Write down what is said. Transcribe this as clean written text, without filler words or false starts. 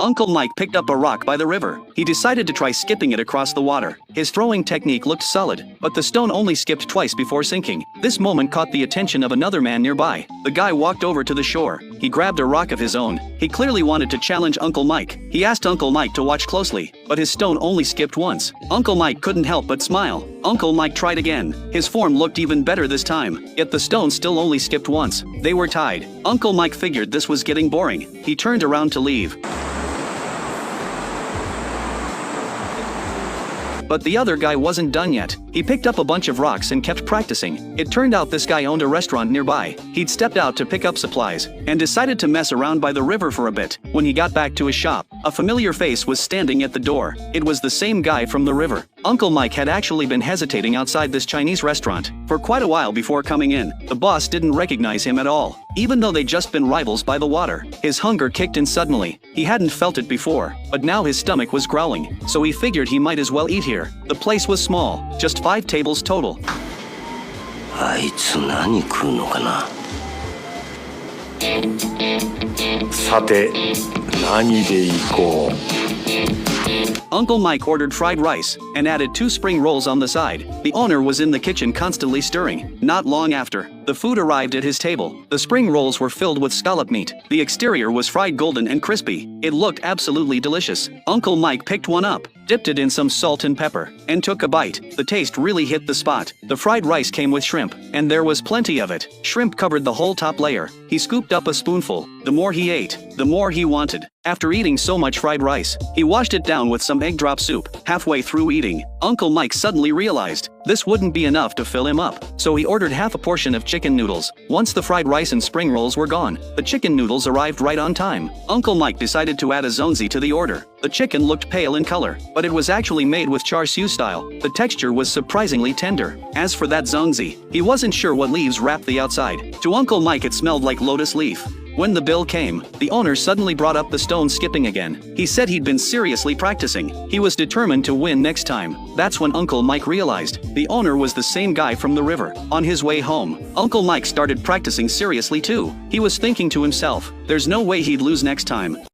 Uncle Mike picked up a rock by the river. He decided to try skipping it across the water. His throwing technique looked solid, but the stone only skipped twice before sinking. This moment caught the attention of another man nearby. The guy walked over to the shore. He grabbed a rock of his own. He clearly wanted to challenge Uncle Mike. He asked Uncle Mike to watch closely, but his stone only skipped once. Uncle Mike couldn't help but smile. Uncle Mike tried again. His form looked even better this time, yet the stone still only skipped once. They were tied. Uncle Mike figured this was getting boring. He turned around to leave. But the other guy wasn't done yet. He picked up a bunch of rocks and kept practicing. It turned out this guy owned a restaurant nearby. He'd stepped out to pick up supplies and decided to mess around by the river for a bit. When he got back to his shop, a familiar face was standing at the door. It was the same guy from the river. Uncle Mike had actually been hesitating outside this Chinese restaurant for quite a while before coming in. The boss didn't recognize him at all, even though they'd just been rivals by the water. His hunger kicked in suddenly. He hadn't felt it before, but now his stomach was growling, so he figured he might as well eat here. The place was small, just 5 tables total. あいつ何食うのかな。さて、何でいこう。 Uncle Mike ordered fried rice and added 2 spring rolls on the side. The owner was in the kitchen constantly stirring. Not long after, the food arrived at his table. The spring rolls were filled with scallop meat. The exterior was fried golden and crispy. It looked absolutely delicious. Uncle Mike picked one up, dipped it in some salt and pepper, and took a bite. The taste really hit the spot. The fried rice came with shrimp, and there was plenty of it. Shrimp covered the whole top layer. He scooped up a spoonful. The more he ate, the more he wanted. After eating so much fried rice, he washed it down with some egg drop soup. Halfway through eating, Uncle Mike suddenly realized this wouldn't be enough to fill him up, so he ordered half a portion of chicken noodles. Once the fried rice and spring rolls were gone, the chicken noodles arrived right on time. Uncle Mike decided to add a zongzi to the order. The chicken looked pale in color, but it was actually made with char siu style. The texture was surprisingly tender. As for that zongzi, he wasn't sure what leaves wrapped the outside. To Uncle Mike it smelled like lotus leaf. When the bill came, the owner suddenly brought up the stone skipping again. He said he'd been seriously practicing. He was determined to win next time. That's when Uncle Mike realized the owner was the same guy from the river. On his way home, Uncle Mike started practicing seriously too. He was thinking to himself, there's no way he'd lose next time.